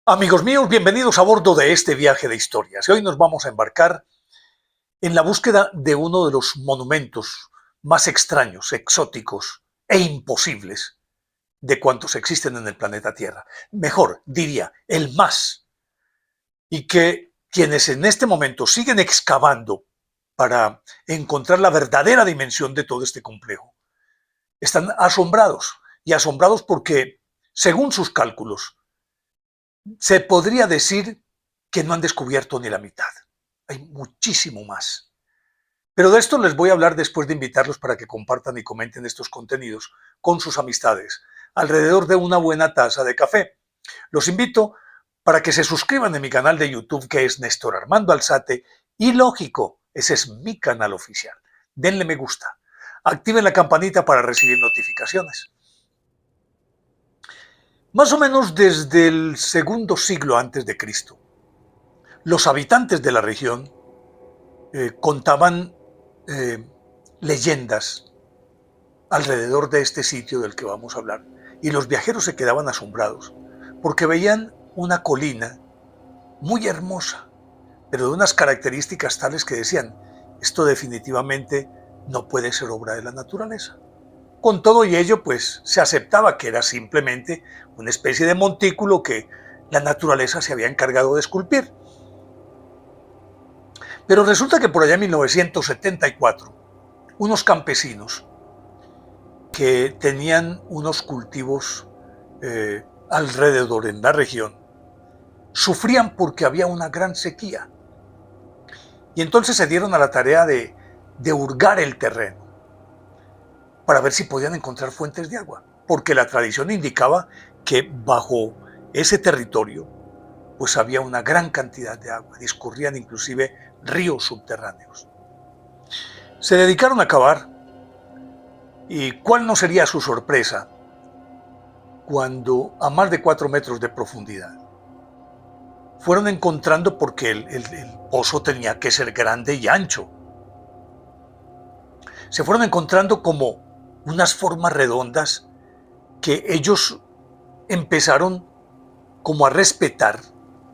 Amigos míos, bienvenidos a bordo de este viaje de historias. Y hoy nos vamos a embarcar en la búsqueda de uno de los monumentos más extraños, exóticos e imposibles de cuantos existen en el planeta Tierra. Mejor, diría, el más. Y que quienes en este momento siguen excavando para encontrar la verdadera dimensión de todo este complejo, están asombrados. Y asombrados porque, según sus cálculos, se podría decir que no han descubierto ni la mitad. Hay muchísimo más. Pero de esto les voy a hablar después de invitarlos para que compartan y comenten estos contenidos con sus amistades, alrededor de una buena taza de café. Los invito para que se suscriban en mi canal de YouTube, que es Néstor Armando Alzate, y lógico, ese es mi canal oficial. Denle me gusta, activen la campanita para recibir notificaciones. Más o menos desde el segundo siglo antes de Cristo, los habitantes de la región contaban leyendas alrededor de este sitio del que vamos a hablar, y los viajeros se quedaban asombrados porque veían una colina muy hermosa, pero de unas características tales que decían, esto definitivamente no puede ser obra de la naturaleza. Con todo y ello, pues se aceptaba que era simplemente una especie de montículo que la naturaleza se había encargado de esculpir. Pero resulta que por allá en 1974, unos campesinos que tenían unos cultivos alrededor en la región, sufrían porque había una gran sequía. Y entonces se dieron a la tarea de hurgar el terreno para ver si podían encontrar fuentes de agua, porque la tradición indicaba que bajo ese territorio pues había una gran cantidad de agua, discurrían inclusive ríos subterráneos. Se dedicaron a cavar, y cuál no sería su sorpresa cuando a más de 4 metros de profundidad fueron encontrando, porque el pozo tenía que ser grande y ancho, se fueron encontrando como unas formas redondas que ellos empezaron como a respetar,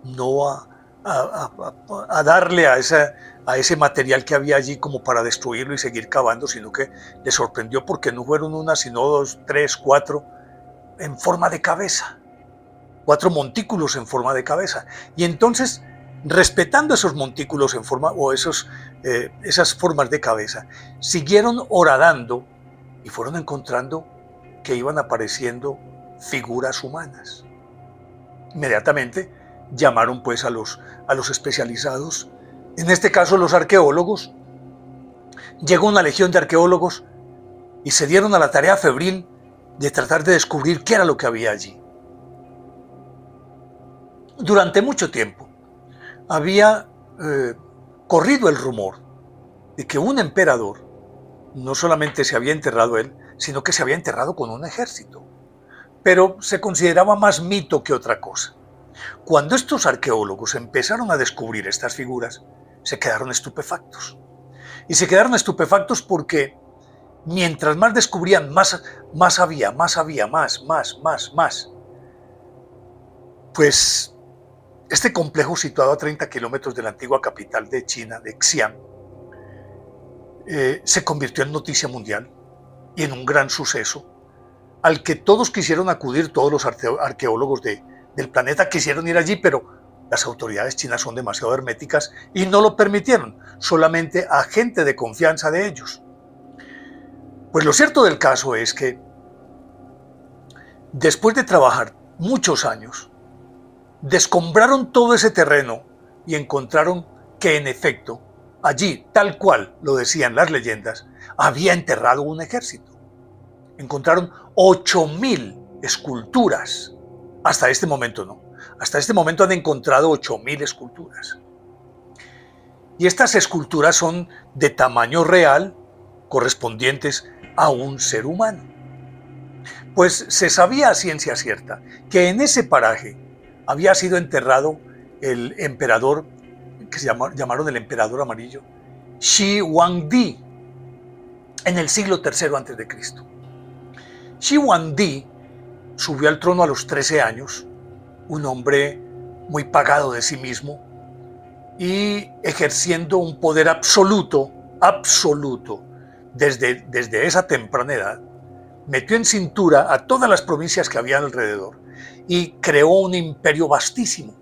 no a darle a ese material que había allí como para destruirlo y seguir cavando, sino que les sorprendió porque no fueron una, sino 2, 3, 4 en forma de cabeza, 4 montículos en forma de cabeza. Y entonces, respetando esos montículos en forma, o esas formas de cabeza, siguieron horadando y fueron encontrando que iban apareciendo figuras humanas. Inmediatamente llamaron pues a los especializados, en este caso los arqueólogos. Llegó una legión de arqueólogos y se dieron a la tarea febril de tratar de descubrir qué era lo que había allí. Durante mucho tiempo había corrido el rumor de que un emperador no solamente se había enterrado él, sino que se había enterrado con un ejército. Pero se consideraba más mito que otra cosa. Cuando estos arqueólogos empezaron a descubrir estas figuras, se quedaron estupefactos. Y se quedaron estupefactos porque mientras más descubrían, más había. Pues este complejo, situado a 30 kilómetros de la antigua capital de China, de Xi'an, se convirtió en noticia mundial y en un gran suceso al que todos quisieron acudir, todos los arqueólogos del planeta quisieron ir allí, pero las autoridades chinas son demasiado herméticas y no lo permitieron, solamente a gente de confianza de ellos. Pues lo cierto del caso es que después de trabajar muchos años, descombraron todo ese terreno y encontraron que en efecto, allí, tal cual lo decían las leyendas, había enterrado un ejército. Encontraron 8.000 esculturas. Hasta este momento no. Hasta este momento han encontrado 8.000 esculturas. Y estas esculturas son de tamaño real, correspondientes a un ser humano. Pues se sabía a ciencia cierta que en ese paraje había sido enterrado el emperador, que llamaron el emperador amarillo, Shi Huangdi, en el siglo III a.C. Shi Huangdi subió al trono a los 13 años, un hombre muy pagado de sí mismo y ejerciendo un poder absoluto, desde esa temprana edad. Metió en cintura a todas las provincias que había alrededor y creó un imperio vastísimo.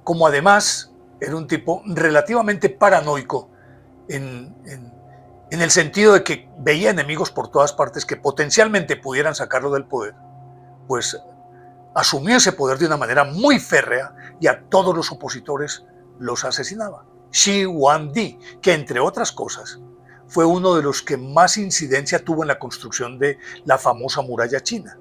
Como además era un tipo relativamente paranoico en el sentido de que veía enemigos por todas partes que potencialmente pudieran sacarlo del poder, pues asumió ese poder de una manera muy férrea y a todos los opositores los asesinaba. Shi Huangdi, que entre otras cosas fue uno de los que más incidencia tuvo en la construcción de la famosa muralla china.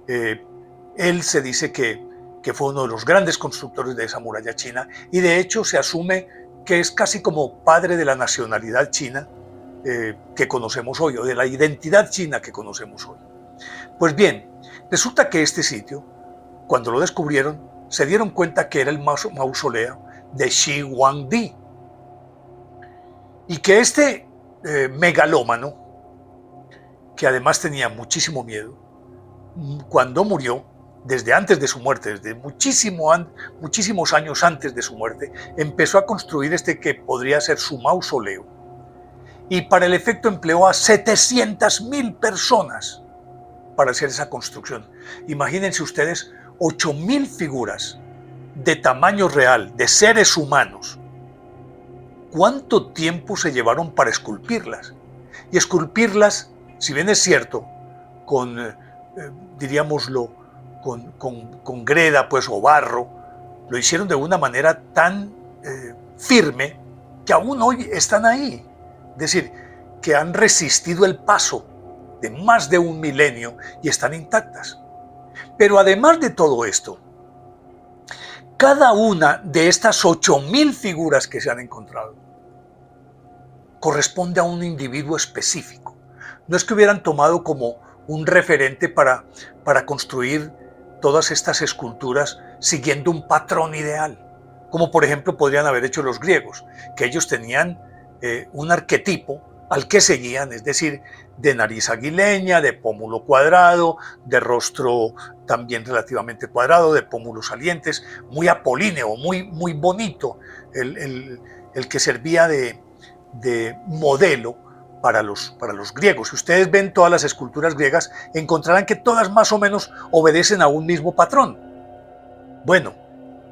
Él se dice que fue uno de los grandes constructores de esa muralla china y de hecho se asume que es casi como padre de la nacionalidad china que conocemos hoy, o de la identidad china que conocemos hoy. Pues bien, resulta que este sitio, cuando lo descubrieron, se dieron cuenta que era el mausoleo de Shi Huangdi y que este megalómano, que además tenía muchísimo miedo, cuando murió, desde antes de su muerte, desde muchísimos años antes de su muerte, empezó a construir este que podría ser su mausoleo. Y para el efecto empleó a 700,000 personas para hacer esa construcción. Imagínense ustedes 8,000 figuras de tamaño real, de seres humanos. ¿Cuánto tiempo se llevaron para esculpirlas? Y esculpirlas, si bien es cierto, diríamoslo, con greda pues, o barro, lo hicieron de una manera tan firme que aún hoy están ahí. Es decir, que han resistido el paso de más de un milenio y están intactas. Pero además de todo esto, cada una de estas 8,000 figuras que se han encontrado corresponde a un individuo específico. No es que hubieran tomado como un referente para construir todas estas esculturas siguiendo un patrón ideal, como por ejemplo podrían haber hecho los griegos, que ellos tenían un arquetipo al que seguían, es decir, de nariz aguileña, de pómulo cuadrado, de rostro también relativamente cuadrado, de pómulos salientes, muy apolíneo, muy bonito, el que servía de modelo para los griegos. Si ustedes ven todas las esculturas griegas, encontrarán que todas más o menos obedecen a un mismo patrón. Bueno,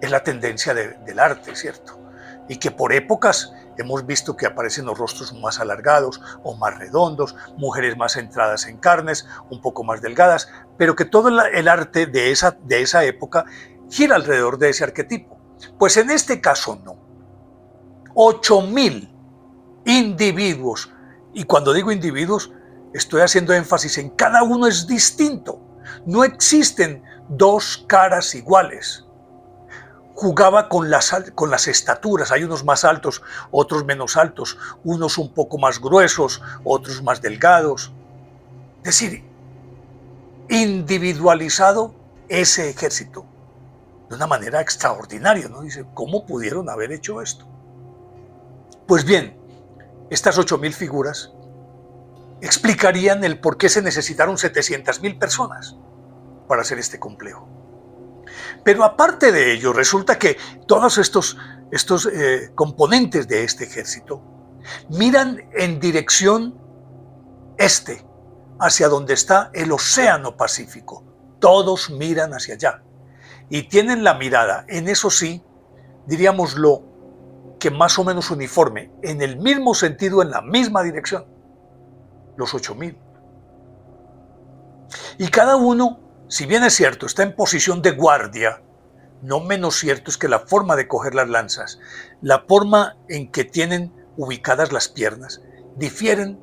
es la tendencia del arte, ¿cierto? Y que por épocas hemos visto que aparecen los rostros más alargados o más redondos, mujeres más centradas en carnes, un poco más delgadas, pero que todo el arte de esa época gira alrededor de ese arquetipo. Pues en este caso no. 8,000 individuos, y cuando digo individuos, estoy haciendo énfasis en cada uno es distinto. No existen dos caras iguales. Jugaba con las estaturas, hay unos más altos, otros menos altos, unos un poco más gruesos, otros más delgados. Es decir, individualizado ese ejército de una manera extraordinaria, ¿no? Dice, ¿cómo pudieron haber hecho esto? Pues bien, estas 8,000 figuras explicarían el por qué se necesitaron 700,000 personas para hacer este complejo. Pero aparte de ello, resulta que todos estos componentes de este ejército miran en dirección este, hacia donde está el Océano Pacífico. Todos miran hacia allá y tienen la mirada, en eso sí, diríamoslo, que más o menos uniforme, en el mismo sentido, en la misma dirección, los 8,000. Y cada uno, si bien es cierto, está en posición de guardia, no menos cierto es que la forma de coger las lanzas, la forma en que tienen ubicadas las piernas, difieren,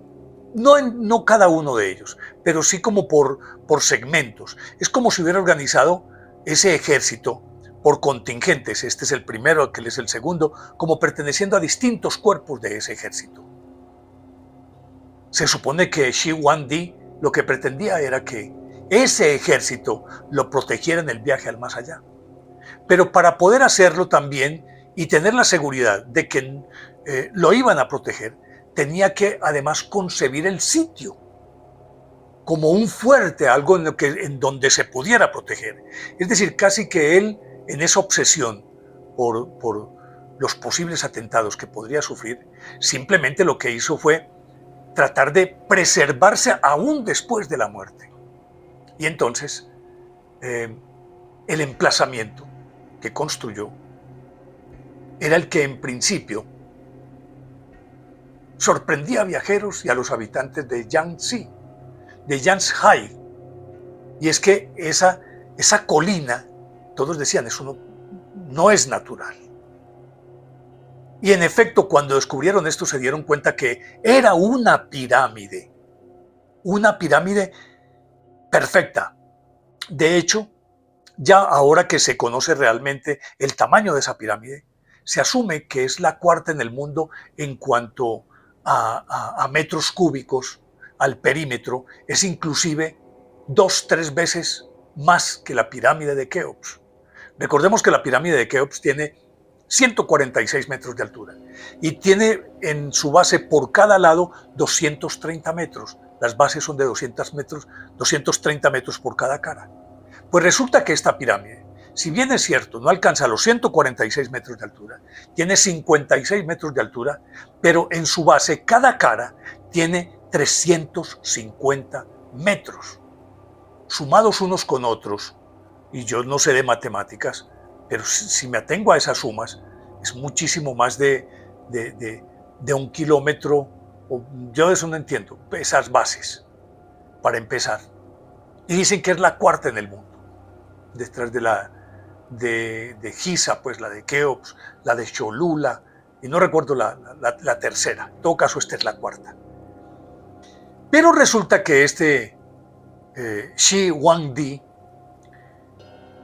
no cada uno de ellos, pero sí como por segmentos. Es como si hubiera organizado ese ejército por contingentes, este es el primero, aquel es el segundo, como perteneciendo a distintos cuerpos de ese ejército. Se supone que Shi Huangdi lo que pretendía era que ese ejército lo protegiera en el viaje al más allá. Pero para poder hacerlo también y tener la seguridad de que lo iban a proteger, tenía que además concebir el sitio. como un fuerte, algo en donde se pudiera proteger. Es decir, casi que él, en esa obsesión por los posibles atentados que podría sufrir, simplemente lo que hizo fue tratar de preservarse aún después de la muerte. Y entonces, el emplazamiento que construyó era el que en principio sorprendía a viajeros y a los habitantes de Yangtze, de Yanzhai. Y es que esa colina, todos decían, eso no es natural. Y en efecto, cuando descubrieron esto, se dieron cuenta que era una pirámide perfecta. De hecho, ya ahora que se conoce realmente el tamaño de esa pirámide, se asume que es la cuarta en el mundo en cuanto a metros cúbicos, al perímetro, es inclusive 2-3 veces más que la pirámide de Keops. Recordemos que la pirámide de Keops tiene 146 metros de altura y tiene en su base por cada lado 230 metros. Las bases son de 230 metros por cada cara. Pues resulta que esta pirámide, si bien es cierto, no alcanza los 146 metros de altura, tiene 56 metros de altura, pero en su base cada cara tiene 350 metros. Sumados unos con otros, y yo no sé de matemáticas, pero si me atengo a esas sumas, es muchísimo más de 1 kilómetro. Yo de eso no entiendo, esas bases, para empezar. Y dicen que es la cuarta en el mundo, detrás de Giza, pues la de Keops, la de Cholula, y no recuerdo la tercera. En todo caso, esta es la cuarta. Pero resulta que Shi Huangdi,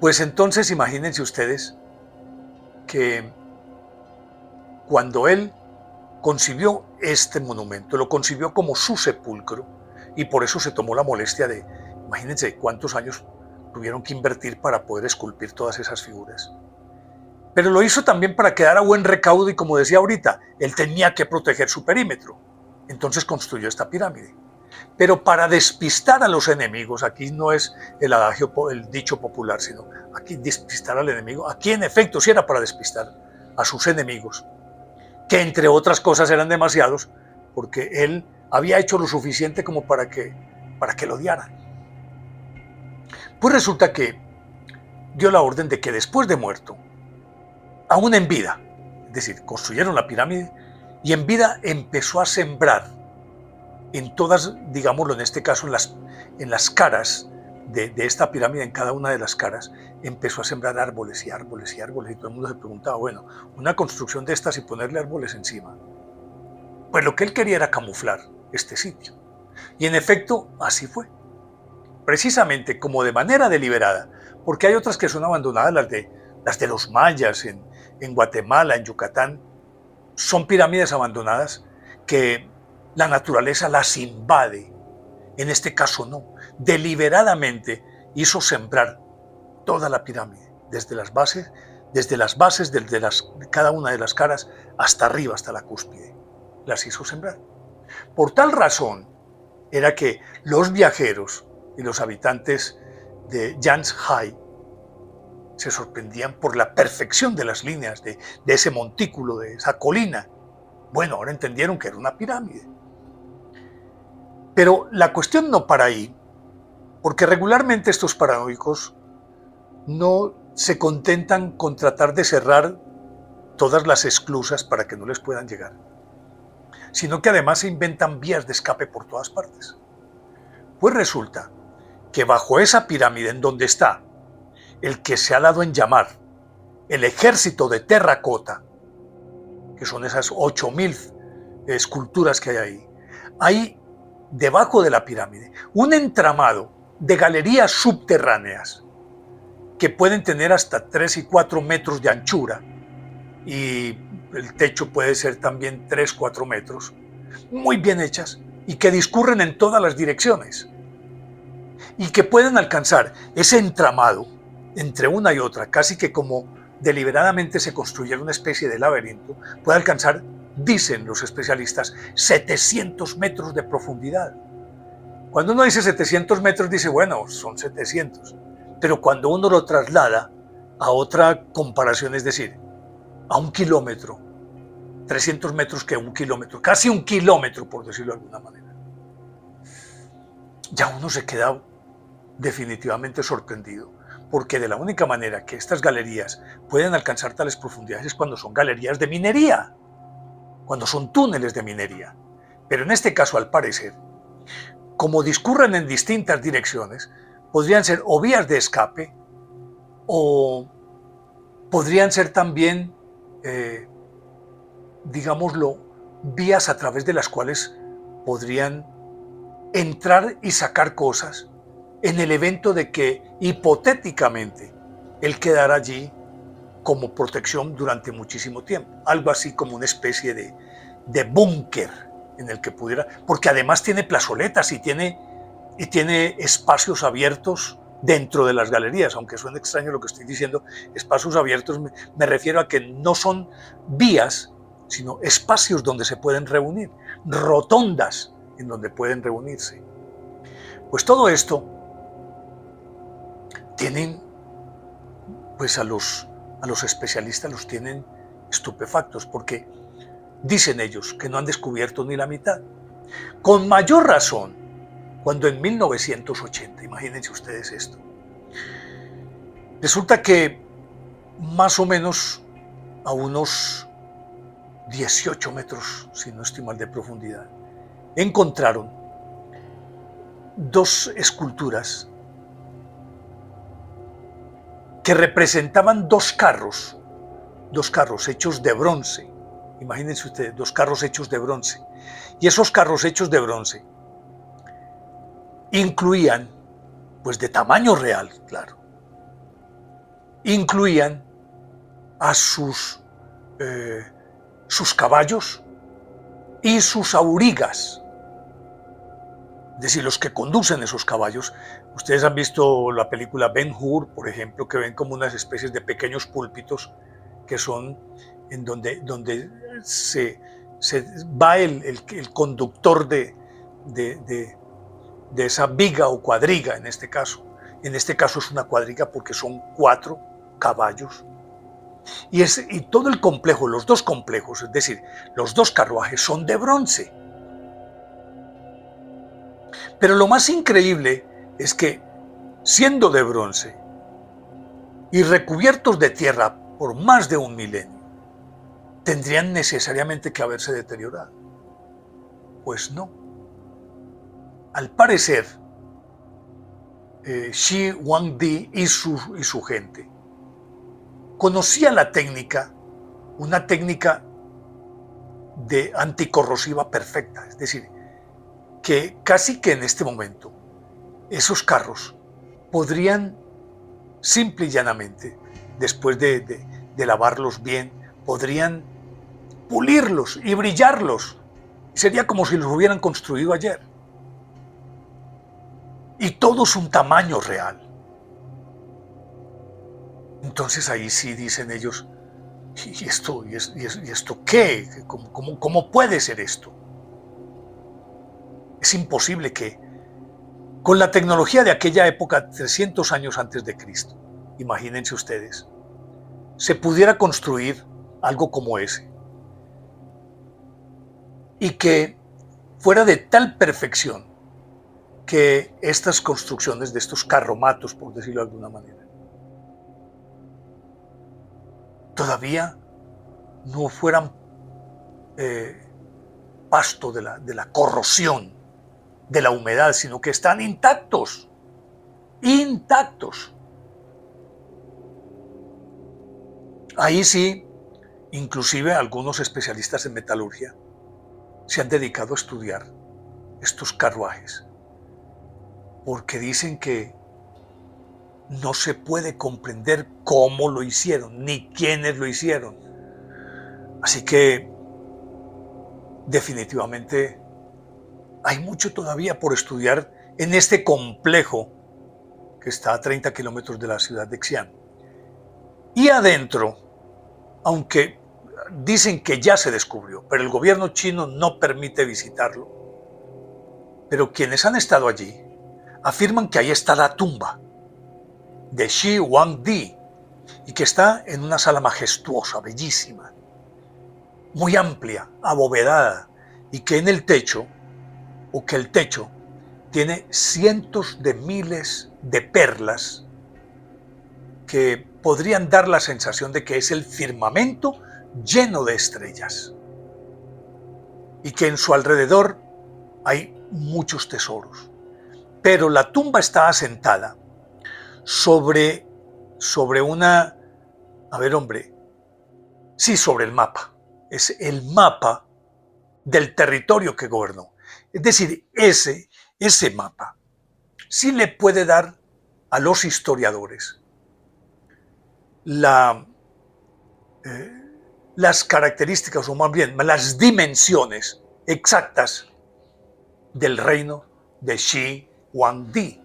pues entonces imagínense ustedes que cuando él concibió este monumento, lo concibió como su sepulcro, y por eso se tomó la molestia de, imagínense cuántos años tuvieron que invertir para poder esculpir todas esas figuras. Pero lo hizo también para quedar a buen recaudo y, como decía ahorita, él tenía que proteger su perímetro. Entonces construyó esta pirámide. Pero para despistar a los enemigos, aquí no es el dicho popular, sino aquí despistar al enemigo. Aquí en efecto sí era para despistar a sus enemigos, que entre otras cosas eran demasiados, porque él había hecho lo suficiente como para que lo odiaran. Pues resulta que dio la orden de que después de muerto, aún en vida, es decir, construyeron la pirámide y en vida empezó a sembrar en todas, digámoslo en este caso, en las caras de esta pirámide, en cada una de las caras, empezó a sembrar árboles y árboles y árboles, y todo el mundo se preguntaba, bueno, una construcción de estas y ponerle árboles encima. Pues lo que él quería era camuflar este sitio. Y en efecto, así fue. Precisamente como de manera deliberada, porque hay otras que son abandonadas, las de los mayas en Guatemala, en Yucatán, son pirámides abandonadas que la naturaleza las invade. En este caso no, deliberadamente hizo sembrar toda la pirámide, desde las bases, de cada una de las caras hasta arriba, hasta la cúspide, las hizo sembrar. Por tal razón era que los viajeros y los habitantes de Yanzhai se sorprendían por la perfección de las líneas de ese montículo, de esa colina. Bueno, ahora entendieron que era una pirámide. Pero la cuestión no para ahí, porque regularmente estos paranoicos no se contentan con tratar de cerrar todas las esclusas para que no les puedan llegar, sino que además se inventan vías de escape por todas partes. Pues resulta que bajo esa pirámide en donde está el que se ha dado en llamar el ejército de terracota, que son esas 8,000 esculturas que hay debajo de la pirámide un entramado de galerías subterráneas que pueden tener hasta 3 y 4 metros de anchura, y el techo puede ser también 3-4 metros, muy bien hechas y que discurren en todas las direcciones y que pueden alcanzar ese entramado entre una y otra, casi que como deliberadamente se construyera una especie de laberinto, puede alcanzar, dicen los especialistas, 700 metros de profundidad. Cuando uno dice 700 metros, dice, bueno, son 700. Pero cuando uno lo traslada a otra comparación, es decir, a 1 kilómetro, 300 metros que 1 kilómetro, casi 1 kilómetro, por decirlo de alguna manera, ya uno se queda definitivamente sorprendido, porque de la única manera que estas galerías pueden alcanzar tales profundidades es cuando son galerías de minería, cuando son túneles de minería. Pero en este caso, al parecer, como discurren en distintas direcciones, podrían ser o vías de escape o podrían ser también, digámoslo, vías a través de las cuales podrían entrar y sacar cosas en el evento de que hipotéticamente él quedara allí como protección durante muchísimo tiempo, algo así como una especie de búnker en el que pudiera, porque además tiene plazoletas y tiene espacios abiertos dentro de las galerías, aunque suene extraño lo que estoy diciendo, espacios abiertos me refiero a que no son vías, sino espacios donde se pueden reunir, rotondas en donde pueden reunirse. Pues todo esto tienen, pues a los especialistas los tienen estupefactos, porque dicen ellos que no han descubierto ni la mitad. Con mayor razón, cuando en 1980, imagínense ustedes esto, resulta que más o menos a unos 18 metros, si no estoy mal, de profundidad, encontraron dos esculturas que representaban dos carros hechos de bronce. Imagínense ustedes, dos carros hechos de bronce. Y esos carros hechos de bronce incluían, pues de tamaño real, claro, incluían a sus caballos y sus aurigas, es decir, los que conducen esos caballos. Ustedes han visto la película Ben-Hur, por ejemplo, que ven como unas especies de pequeños púlpitos que son en donde se va el conductor de esa viga o cuadriga en este caso. En este caso es una cuadriga porque son 4 caballos. Y todo el complejo, los dos complejos, es decir, los dos carruajes son de bronce. Pero lo más increíble es que, siendo de bronce y recubiertos de tierra por más de 1 milenio, tendrían necesariamente que haberse deteriorado. Pues no. Al parecer, Shi Huangdi y su gente conocía la técnica, una técnica de anticorrosiva perfecta, es decir, que casi que en este momento esos carros podrían simple y llanamente, después de lavarlos bien, podrían pulirlos y brillarlos. Sería como si los hubieran construido ayer. Y todo es un tamaño real. Entonces ahí sí dicen ellos, ¿y esto qué? ¿Cómo puede ser esto? Es imposible que, con la tecnología de aquella época, 300 años antes de Cristo, imagínense ustedes, se pudiera construir algo como ese. Y que fuera de tal perfección que estas construcciones de estos carromatos, por decirlo de alguna manera, todavía no fueran pasto de la corrosión, de la humedad, sino que están intactos. Ahí sí, inclusive algunos especialistas en metalurgia se han dedicado a estudiar estos carruajes, porque dicen que no se puede comprender cómo lo hicieron, ni quiénes lo hicieron. Así que definitivamente hay mucho todavía por estudiar en este complejo que está a 30 kilómetros de la ciudad de Xi'an. Y adentro, aunque dicen que ya se descubrió, pero el gobierno chino no permite visitarlo, Pero quienes han estado allí afirman que ahí está la tumba de Shi Huangdi y que está en una sala majestuosa, bellísima, muy amplia, abovedada, y que en el techo, o que el techo, tiene cientos de miles de perlas que podrían dar la sensación de que es el firmamento lleno de estrellas y que en su alrededor hay muchos tesoros. Pero la tumba está asentada sobre una, sobre el mapa. Es el mapa del territorio que gobernó. Es decir, ese mapa sí le puede dar a los historiadores las características, o más bien las dimensiones exactas del reino de Shi Huangdi,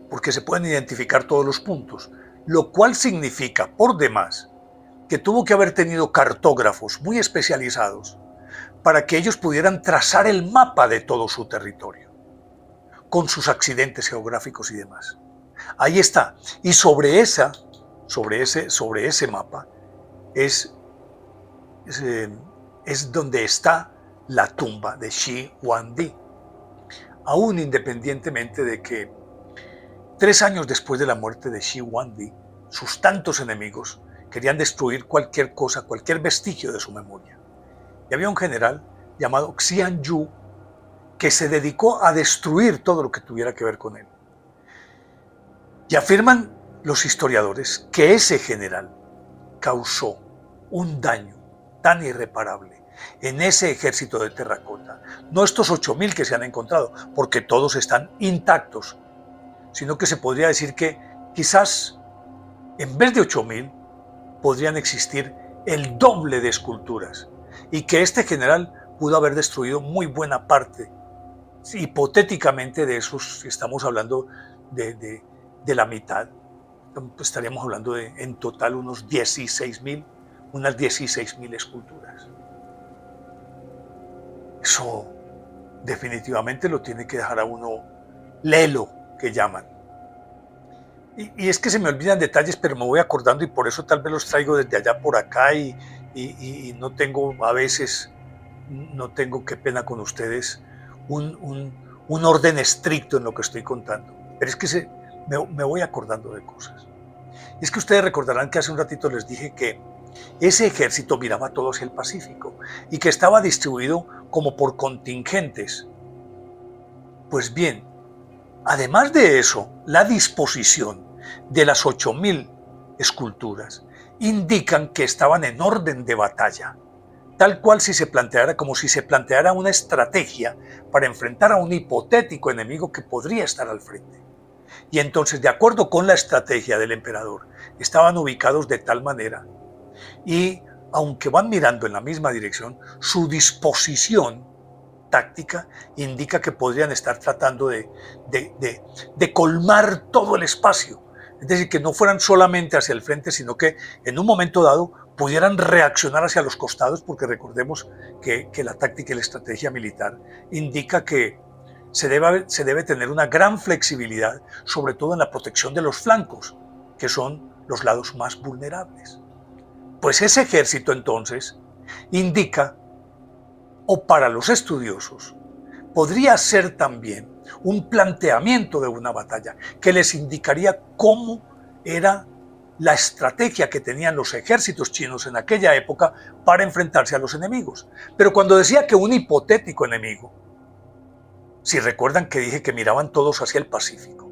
porque se pueden identificar todos los puntos, lo cual significa, por demás, que tuvo que haber tenido cartógrafos muy especializados para que ellos pudieran trazar el mapa de todo su territorio, con sus accidentes geográficos y demás. Ahí está. Y sobre ese mapa es donde está la tumba de Shi Huangdi. Aún independientemente de que 3 años después de la muerte de Shi Huangdi, sus tantos enemigos querían destruir cualquier cosa, cualquier vestigio de su memoria. Y había un general llamado Xian Yu que se dedicó a destruir todo lo que tuviera que ver con él. Y afirman los historiadores que ese general causó un daño tan irreparable en ese ejército de terracota, no estos 8.000 que se han encontrado, porque todos están intactos, sino que se podría decir que quizás en vez de 8.000 podrían existir el doble de esculturas, y que este general pudo haber destruido muy buena parte, hipotéticamente, de esos. Estamos hablando de la mitad, estaríamos hablando de en total unas 16.000 esculturas. Eso definitivamente lo tiene que dejar a uno lelo, que llaman. Y es que se me olvidan detalles, pero me voy acordando, y por eso tal vez los traigo desde allá por acá, y no tengo, a veces, no tengo, qué pena con ustedes, un orden estricto en lo que estoy contando. Pero es que me voy acordando de cosas. Y es que ustedes recordarán que hace un ratito les dije que ese ejército miraba todo hacia el Pacífico y que estaba distribuido como por contingentes. Pues bien, además de eso, la disposición de las 8.000 esculturas indican que estaban en orden de batalla, tal cual como si se planteara una estrategia para enfrentar a un hipotético enemigo que podría estar al frente. Y entonces, de acuerdo con la estrategia del emperador, estaban ubicados de tal manera, y aunque van mirando en la misma dirección, su disposición táctica indica que podrían estar tratando de colmar todo el espacio. Es decir, que no fueran solamente hacia el frente, sino que en un momento dado pudieran reaccionar hacia los costados, porque recordemos que la táctica y la estrategia militar indica que se debe tener una gran flexibilidad, sobre todo en la protección de los flancos, que son los lados más vulnerables. Pues ese ejército entonces indica, o para los estudiosos, podría ser también un planteamiento de una batalla que les indicaría cómo era la estrategia que tenían los ejércitos chinos en aquella época para enfrentarse a los enemigos. Pero cuando decía que un hipotético enemigo, si recuerdan que dije que miraban todos hacia el Pacífico,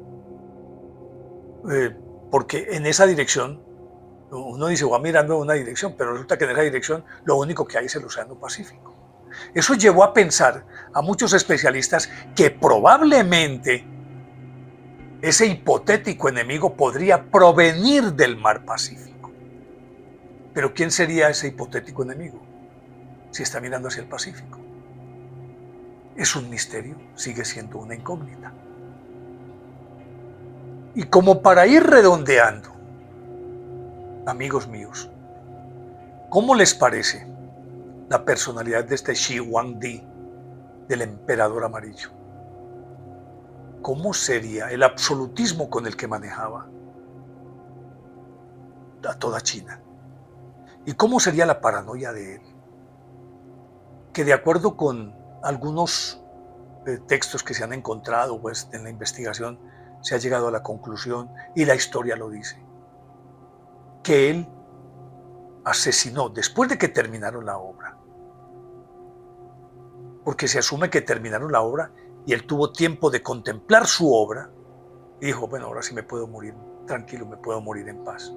porque en esa dirección, uno dice, va mirando en una dirección, pero resulta que en esa dirección lo único que hay es el Océano Pacífico. Eso llevó a pensar a muchos especialistas que probablemente ese hipotético enemigo podría provenir del mar Pacífico. Pero ¿quién sería ese hipotético enemigo si está mirando hacia el Pacífico? Es un misterio, sigue siendo una incógnita. Y como para ir redondeando, amigos míos, ¿cómo les parece la personalidad de este Shi Huangdi, del emperador amarillo? ¿cómo sería el absolutismo con el que manejaba a toda China? ¿Y cómo sería la paranoia de él? Que de acuerdo con algunos textos que se han encontrado pues, en la investigación, se ha llegado a la conclusión, y la historia lo dice, que él asesinó después de que terminaron la obra, porque se asume que terminaron la obra y él tuvo tiempo de contemplar su obra y dijo, bueno, ahora sí me puedo morir tranquilo, me puedo morir en paz.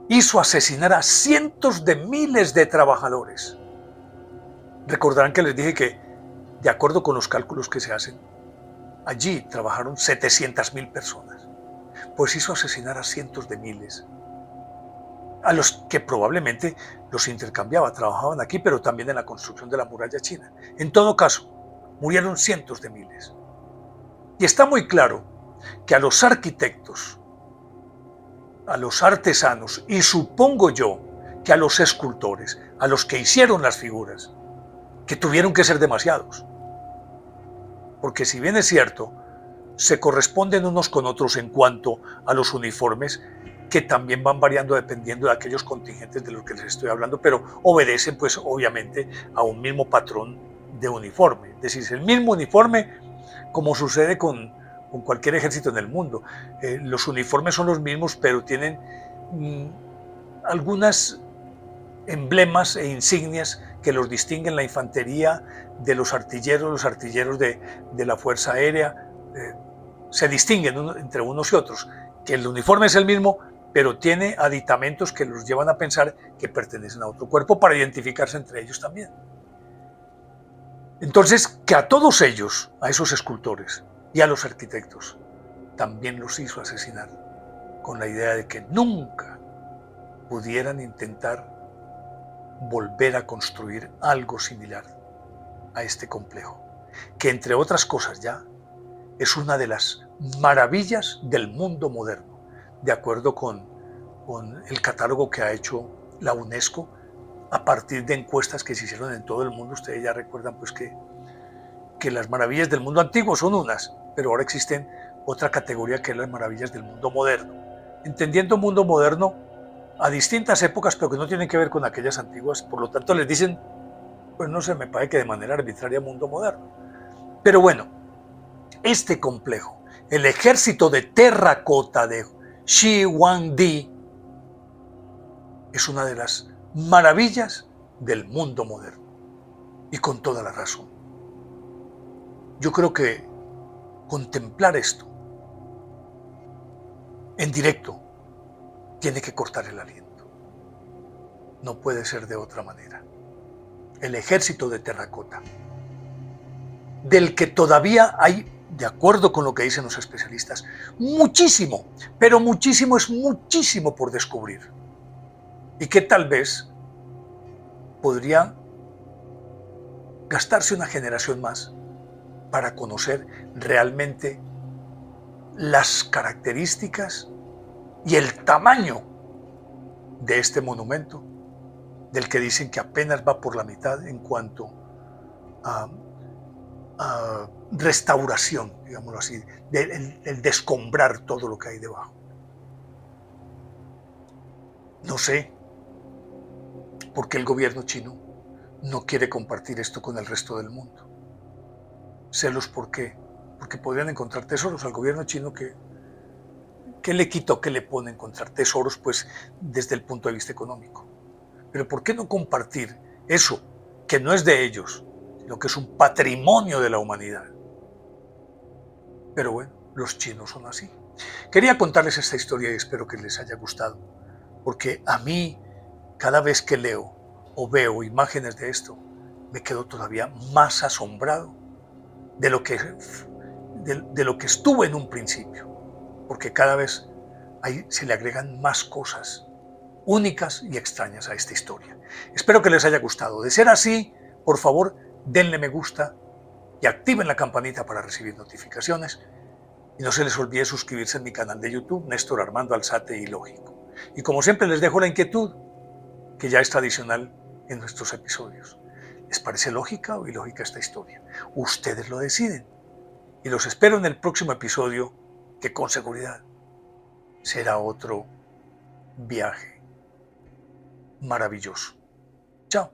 Hizo asesinar a cientos de miles de trabajadores. Recordarán que les dije que, de acuerdo con los cálculos que se hacen, allí trabajaron 700,000 personas. Pues hizo asesinar a cientos de miles, a los que probablemente los intercambiaba, trabajaban aquí, pero también en la construcción de la muralla china. En todo caso, murieron cientos de miles. Y está muy claro que a los arquitectos, a los artesanos, y supongo yo que a los escultores, a los que hicieron las figuras, que tuvieron que ser demasiados. Porque si bien es cierto, se corresponden unos con otros en cuanto a los uniformes, que también van variando dependiendo de aquellos contingentes de los que les estoy hablando, pero obedecen pues obviamente a un mismo patrón de uniforme. Es decir, es el mismo uniforme como sucede con cualquier ejército en el mundo. Los uniformes son los mismos, pero tienen algunas emblemas e insignias que los distinguen: la infantería de los artilleros de la Fuerza Aérea, se distinguen entre unos y otros, que el uniforme es el mismo, pero tiene aditamentos que los llevan a pensar que pertenecen a otro cuerpo para identificarse entre ellos también. Entonces, que a todos ellos, a esos escultores y a los arquitectos, también los hizo asesinar, con la idea de que nunca pudieran intentar volver a construir algo similar a este complejo, que entre otras cosas ya es una de las maravillas del mundo moderno, de acuerdo con el catálogo que ha hecho la UNESCO a partir de encuestas que se hicieron en todo el mundo. Ustedes ya recuerdan pues que las maravillas del mundo antiguo son unas, pero ahora existen otra categoría que es las maravillas del mundo moderno, entendiendo mundo moderno a distintas épocas, pero que no tienen que ver con aquellas antiguas. Por lo tanto les dicen, pues no sé, me parece que de manera arbitraria, mundo moderno. Pero bueno, este complejo, el ejército de terracota de Shi Huangdi, es una de las maravillas del mundo moderno, y con toda la razón. Yo creo que contemplar esto en directo tiene que cortar el aliento. No puede ser de otra manera. El ejército de terracota, del que todavía hay, de acuerdo con lo que dicen los especialistas, muchísimo, pero muchísimo, es muchísimo por descubrir, y que tal vez podría gastarse una generación más para conocer realmente las características y el tamaño de este monumento, del que dicen que apenas va por la mitad en cuanto a restauración, digámoslo así, el descombrar todo lo que hay debajo. No sé por qué el gobierno chino no quiere compartir esto con el resto del mundo. Celos, ¿por qué? Porque podrían encontrar tesoros al gobierno chino. ¿Qué le quita o qué le pone encontrar tesoros, pues, desde el punto de vista económico? Pero ¿por qué no compartir eso que no es de ellos, sino que es un patrimonio de la humanidad? Pero bueno, los chinos son así. Quería contarles esta historia y espero que les haya gustado, porque a mí, cada vez que leo o veo imágenes de esto, me quedo todavía más asombrado de lo que estuve en un principio, porque cada vez se le agregan más cosas únicas y extrañas a esta historia. Espero que les haya gustado. De ser así, por favor, denle me gusta y activen la campanita para recibir notificaciones. Y no se les olvide suscribirse en mi canal de YouTube, Néstor Armando Alzate Ilógico. Y como siempre les dejo la inquietud, que ya es tradicional en nuestros episodios. ¿Les parece lógica o ilógica esta historia? Ustedes lo deciden. y los espero en el próximo episodio, que con seguridad será otro viaje maravilloso. Chao.